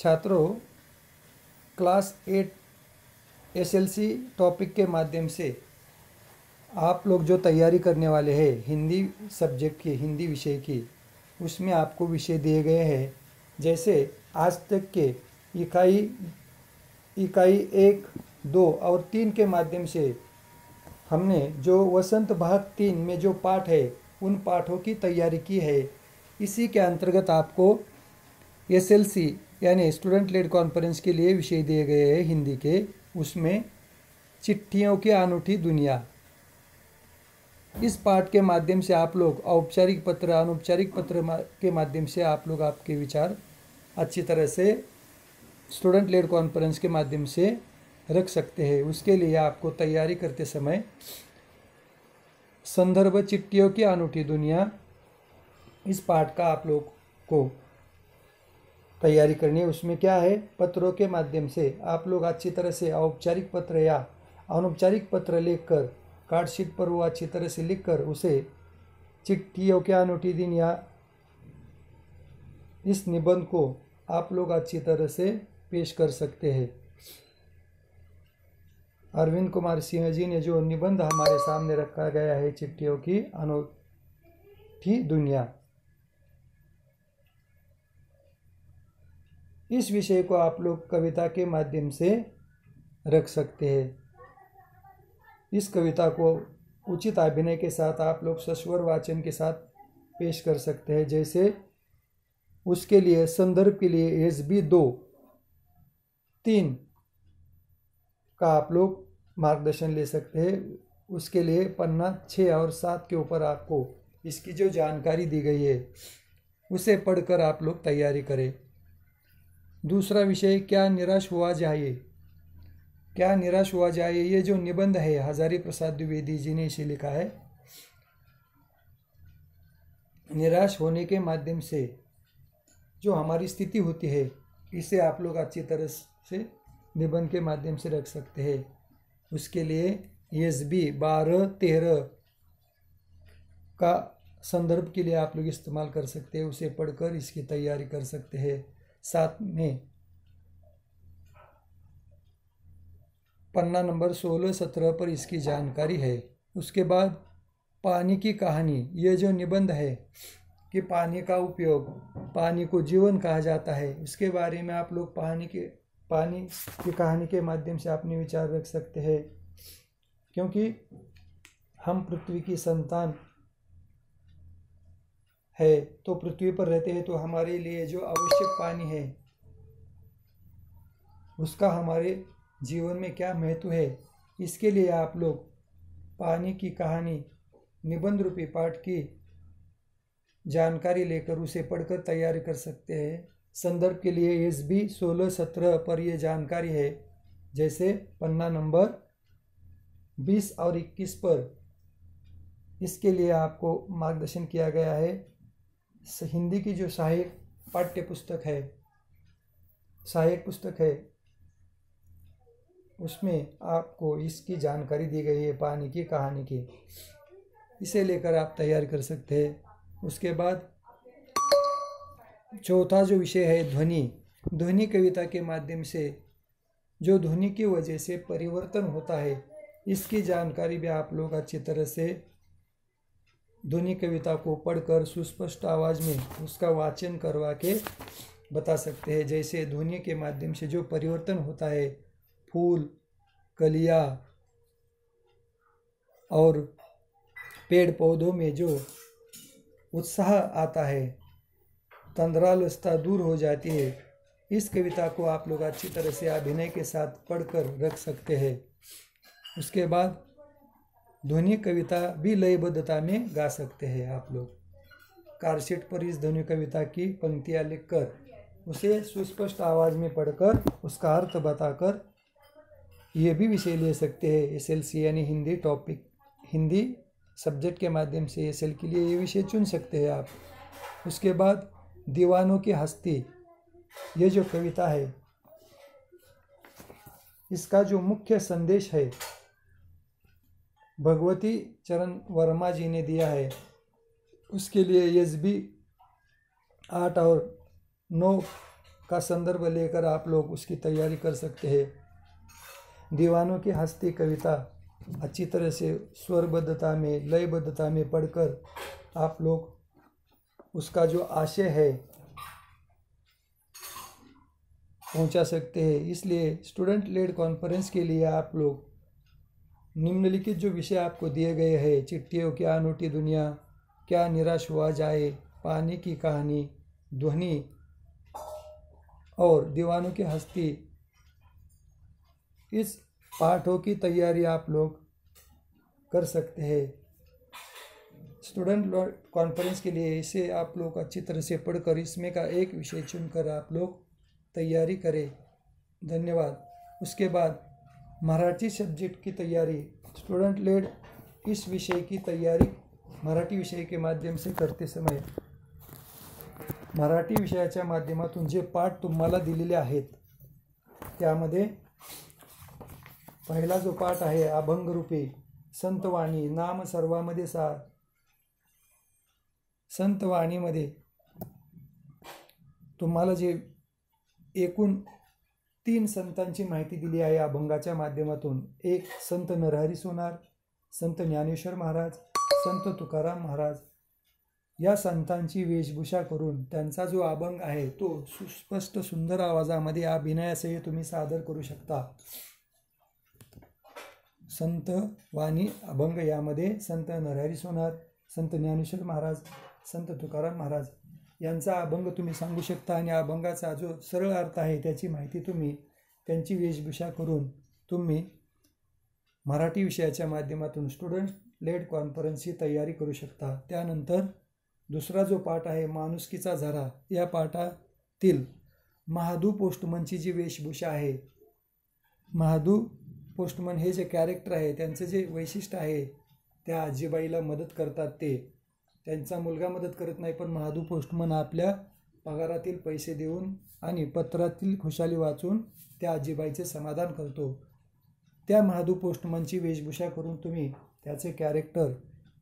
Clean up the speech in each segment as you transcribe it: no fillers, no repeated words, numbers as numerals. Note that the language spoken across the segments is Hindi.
छात्रों, क्लास 8 एसएलसी टॉपिक के माध्यम से आप लोग जो तैयारी करने वाले हैं हिंदी सब्जेक्ट की, हिंदी विषय की, उसमें आपको विषय दिए गए हैं। जैसे आज तक के इकाई 1, 2 और 3 के माध्यम से हमने जो वसंत भाग 3 में जो पाठ है उन पाठों की तैयारी की है। इसी के अंतर्गत आपको एसएलसी यानी स्टूडेंट लेड कॉन्फ्रेंस के लिए विषय दिए गए हैं हिंदी के। उसमें चिट्ठियों की अनूठी दुनिया, इस पाठ के माध्यम से आप लोग औपचारिक पत्र, अनौपचारिक पत्र के माध्यम से आप लोग आपके विचार अच्छी तरह से स्टूडेंट लेड कॉन्फ्रेंस के माध्यम से रख सकते हैं। उसके लिए आपको तैयारी करते समय संदर्भ चिट्ठियों की अनूठी दुनिया, इस पाठ का आप लोग को तैयारी करनी है। उसमें क्या है, पत्रों के माध्यम से आप लोग अच्छी तरह से औपचारिक पत्र या अनौपचारिक पत्र लिखकर कार्ड शीट पर वो अच्छी तरह से लिखकर उसे चिट्ठियों के अनूठी दिन या इस निबंध को आप लोग अच्छी तरह से पेश कर सकते हैं। अरविंद कुमार सिंह जी ने जो निबंध हमारे सामने रखा गया है, चिट्ठियों की अनूठी दुनिया, इस विषय को आप लोग कविता के माध्यम से रख सकते हैं। इस कविता को उचित अभिनय के साथ आप लोग सस्वर वाचन के साथ पेश कर सकते हैं। जैसे उसके लिए संदर्भ के लिए एसबी 2, 3 का आप लोग मार्गदर्शन ले सकते हैं। उसके लिए पन्ना 6 और 7 के ऊपर आपको इसकी जो जानकारी दी गई है उसे पढ़कर आप लोग तैयारी करें। दूसरा विषय, क्या निराश हुआ जाए, क्या निराश हुआ जाए, ये जो निबंध है हजारी प्रसाद द्विवेदी जी ने इसे लिखा है। निराश होने के माध्यम से जो हमारी स्थिति होती है इसे आप लोग अच्छी तरह से निबंध के माध्यम से रख सकते हैं। उसके लिए एसबी 12, 13 का संदर्भ के लिए आप लोग इस्तेमाल कर सकते हैं। उसे पढ़कर इसकी तैयारी कर सकते हैं। साथ में पन्ना नंबर 16, 17 पर इसकी जानकारी है। उसके बाद पानी की कहानी, ये जो निबंध है कि पानी का उपयोग, पानी को जीवन कहा जाता है, उसके बारे में आप लोग पानी की कहानी के माध्यम से अपने विचार रख सकते हैं। क्योंकि हम पृथ्वी की संतान है, तो पृथ्वी पर रहते हैं, तो हमारे लिए जो आवश्यक पानी है उसका हमारे जीवन में क्या महत्व है, इसके लिए आप लोग पानी की कहानी निबंध रूपी पाठ की जानकारी लेकर उसे पढ़कर तैयारी कर सकते हैं। संदर्भ के लिए एसबी 16, 17 पर यह जानकारी है। जैसे पन्ना नंबर 20 और 21 पर इसके लिए आपको मार्गदर्शन किया गया है। हिंदी की जो सहायक पाठ्य पुस्तक है, सहायक पुस्तक है, उसमें आपको इसकी जानकारी दी गई है पानी की कहानी की। इसे लेकर आप तैयार कर सकते हैं। उसके बाद चौथा जो विषय है ध्वनि, ध्वनि कविता के माध्यम से जो ध्वनि की वजह से परिवर्तन होता है इसकी जानकारी भी आप लोग अच्छी तरह से ध्वनि कविता को पढ़कर सुस्पष्ट आवाज़ में उसका वाचन करवा के बता सकते हैं। जैसे ध्वनि के माध्यम से जो परिवर्तन होता है, फूल, कलियाँ और पेड़ पौधों में जो उत्साह आता है, तंद्रालता दूर हो जाती है, इस कविता को आप लोग अच्छी तरह से अभिनय के साथ पढ़कर रख सकते हैं। उसके बाद ध्वनि कविता भी लयबद्धता में गा सकते हैं। आप लोग कार्डशीट पर इस ध्वनि कविता की पंक्तियाँ लिखकर उसे सुस्पष्ट आवाज़ में पढ़कर उसका अर्थ बताकर ये भी विषय ले सकते हैं। एसएलसी यानी हिंदी टॉपिक, हिंदी सब्जेक्ट के माध्यम से एसएल के लिए ये विषय चुन सकते हैं आप। उसके बाद दीवानों की हस्ती, ये जो कविता है इसका जो मुख्य संदेश है भगवती चरण वर्मा जी ने दिया है। उसके लिए एसबी 8 और 9 का संदर्भ लेकर आप लोग उसकी तैयारी कर सकते हैं। दीवानों की हस्ती कविता अच्छी तरह से स्वरबद्धता में, लयबद्धता में पढ़कर आप लोग उसका जो आशय है पहुंचा सकते हैं। इसलिए स्टूडेंट लेड कॉन्फ्रेंस के लिए आप लोग निम्नलिखित जो विषय आपको दिए गए हैं, चिट्ठियों की अनूठी दुनिया, क्या निराश हुआ जाए, पानी की कहानी, ध्वनि और दीवानों की हस्ती, इस पाठों की तैयारी आप लोग कर सकते हैं। स्टूडेंट कॉन्फ्रेंस के लिए इसे आप लोग अच्छी तरह से पढ़कर इसमें का एक विषय चुनकर आप लोग तैयारी करें। धन्यवाद। उसके बाद मराठी सब्जेक्ट की तैयारी, स्टूडेंट लेड इस विषय की तैयारी मराठी विषय के माध्यम से करते समय मराठी विषयाच्या माध्यमातून जे पाठ तुम्हाला दिलेले आहेत त्यामध्ये पहिला जो पाठ आहे अभंगरूपी संतवाणी, नाम सर्वामध्ये सार, संतवाणीमध्ये तुम्हाला जे एकूण 3 संतांची माहिती दिली आहे अभंगाच्या माध्यमातून। एक संत नरहरी सोनार, संत ज्ञानेश्वर महाराज, संत तुकाराम महाराज, या संतांची वेशभूषा करून त्यांचा जो अभंग आहे तो सुस्पष्ट सुंदर आवाजामध्ये अभिनयासह तुम्ही सादर करू शकता। संत वाणी अभंग यामध्ये संत नरहरी सोनार, संत ज्ञानेश्वर महाराज, संत तुकाराम महाराज यांचा अभंग तुम्ही सांगू शकता आणि अभंगाचा जो सरळ अर्थ आहे त्याची माहिती तुम्ही त्यांची वेशभूषा करून तुम्ही मराठी विषयाच्या माध्यमातून स्टुडंट लेड कॉन्फरन्सची तयारी करू शकता। त्यानंतर दुसरा जो पाठ आहे माणुसकीचा झरा, या पाठातील महादू पोस्टमनची जी वेशभूषा आहे, महादू पोस्टमन हे जे कॅरेक्टर आहे त्यांचं जे वैशिष्ट्य आहे, त्या आजीबाईला मदत करतात, ते त्यांचा मुलगा मदत करत नाही पण महादू पोस्टमन आपल्या पगारातील पैसे देऊन आणि पत्रातील खुशाली वाचून त्या आजीबाईचे समाधान करतो। त्या महादू पोस्टमनची वेशभूषा करून तुम्ही त्याचे कॅरेक्टर,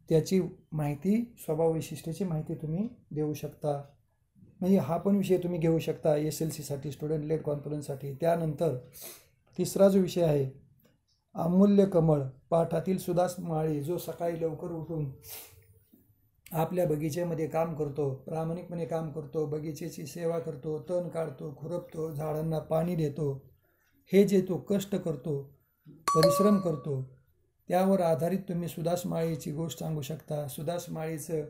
त्याची माहिती, स्वभाव वैशिष्ट्याची माहिती तुम्ही देऊ शकता। म्हणजे हा पण विषय तुम्ही घेऊ शकता SLC साठी, स्टुडंट लेड कॉन्फरन्ससाठी। त्यानंतर तिसरा जो विषय आहे अमूल्य कमळ, पाठातील सुदास माळी जो सकाळी लवकर उठून आपल्या बगीचेमध्ये काम करतो, प्रामाणिकपणे काम करतो, बगीचेची सेवा करतो, तण काढतो, खुरपतो, झाडांना पाणी देतो, हे जे तो कष्ट करतो, परिश्रम करतो, त्यावर आधारित तुम्ही सुदास माळीची गोष्ट सांगू शकता। सुदास माळीचं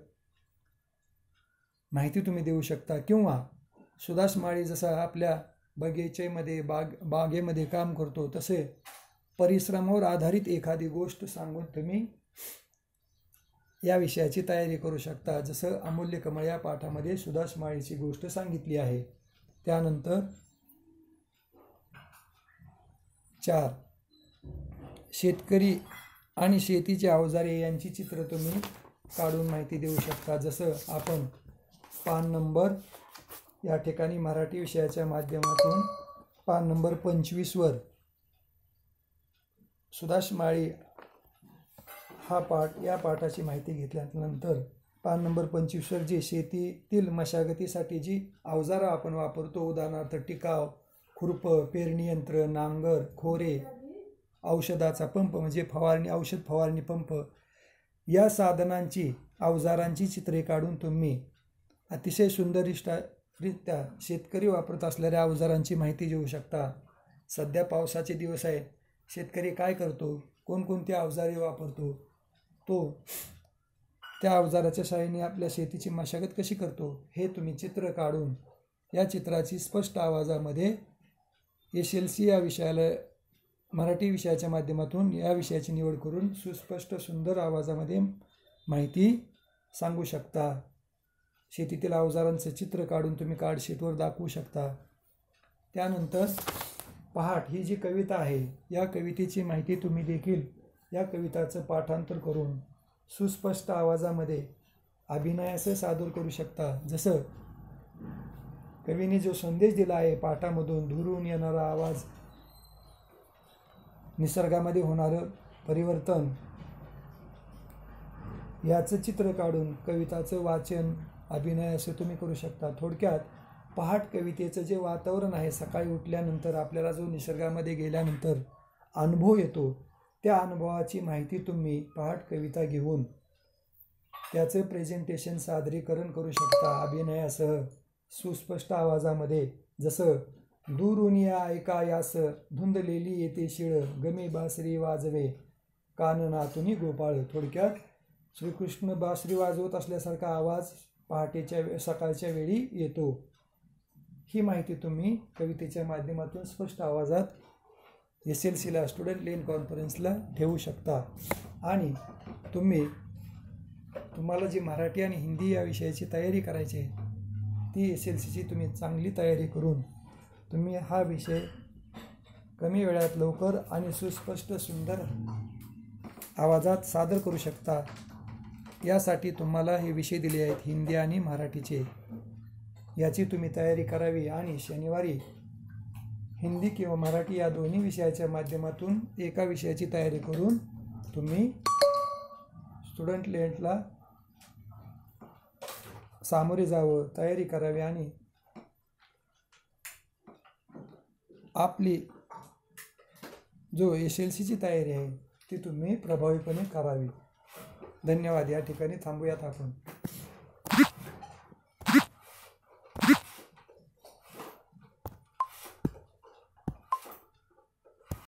माहिती तुम्ही देऊ शकता किंवा सुदास माळी जसा आपल्या बगीचेमध्ये बागेमध्ये काम करतो तसे परिश्रमावर आधारित एखादी गोष्ट सांगून तुम्ही या विषयाची तयारी करू शकता। जसं अमूल्य कमळ या पाठामध्ये सुदास माळीची गोष्ट सांगितली आहे। त्यानंतर 4 शेतकरी आणि शेतीचे अवजारे यांची चित्र तुम्ही काढून माहिती देऊ शकता। जसं आपण पान नंबर या ठिकाणी मराठी विषयाच्या माध्यमातून पान नंबर 25 वर सुदास माळी हा पाठ, या पाठाची माहिती घेतल्यानंतर पान नंबर 25 वर जे शेतीतील मशागतीसाठी जी अवजारं आपण वापरतो, उदाहरणार्थ टिकाव, खुरप, पेरणी यंत्र, नांगर, खोरे, औषधाचा पंप म्हणजे फवारणी, औषध फवारणी पंप, या साधनांची, अवजारांची चित्रे काढून तुम्ही अतिशय सुंदररित्या शेतकरी वापरत असलेल्या अवजारांची माहिती देऊ शकता। सध्या पावसाचे दिवस आहे, शेतकरी काय करतो, कोणकोणती अवजारे वापरतो, तो त्या अवजाराच्या सहाय्याने आपल्या शेतीची मशागत कशी करतो, हे तुम्ही चित्र काढून या चित्राची स्पष्ट आवाजामध्ये SLC या विषयाला मराठी विषयाच्या माध्यमातून या विषयाची निवड करून सुस्पष्ट सुंदर आवाजामध्ये माहिती सांगू शकता। शेतीतील अवजारांचे चित्र काढून तुम्ही कार्डशीटवर दाखवू शकता। त्यानंतर पहाट ही जी कविता आहे, या कवितेची माहिती तुम्ही देखील या कविताचं पाठांतर करून सुस्पष्ट आवाजामध्ये अभिनयासह सादर करू शकता। जसं कवीने जो संदेश दिला आहे पाठामधून, दुरून येणारा आवाज, निसर्गामध्ये होणारं परिवर्तन, याचं चित्र काढून कविताचं वाचन, अभिनय असे तुम्ही करू शकता। थोडक्यात पहाट कवितेचं जे वातावरण आहे, सकाळी उठल्यानंतर आपल्याला जो निसर्गामध्ये गेल्यानंतर अनुभव येतो, त्या अनुभवाची माहिती तुम्ही पहाट कविता घेऊन त्याचं प्रेझेंटेशन सादरीकरण करू शकता अभिनयासह सुस्पष्ट आवाजामध्ये. जसं दूरून या ऐकायास धुंदलेली येते शिळ, गमे बासरी वाजवे काननातुनी गोपाळ. थोडक्यात श्रीकृष्ण बासरी वाजवत असल्यासारखा आवाज पहाटेच्या सकाळच्या वेळी येतो. ही माहिती तुम्ही कवितेच्या माध्यमातून स्पष्ट आवाजात SLCला स्टुडंट लेन कॉन्फरन्सला ठेवू शकता. आणि तुम्हाला जी मराठी आणि हिंदी या विषयाची तयारी करायची आहे, ती SLCची तुम्ही चांगली तयारी करून तुम्ही हा विषय कमी वेळात लवकर आणि सुस्पष्ट सुंदर आवाजात सादर करू शकता. यासाठी तुम्हाला हे विषय दिले आहेत हिंदी आणि मराठीचे. याची तुम्ही तयारी करावी आणि शनिवारी हिंदी किंवा मराठी या दोन्ही विषयाच्या माध्यमातून एका विषयाची तयारी करून तुम्ही स्टुडंट लेनला सामोरे जावं, तयारी करावी आणि आपली जो SLCची तयारी आहे ती तुम्ही प्रभावीपणे करावी. धन्यवाद. या ठिकाणी थांबूयात आपण.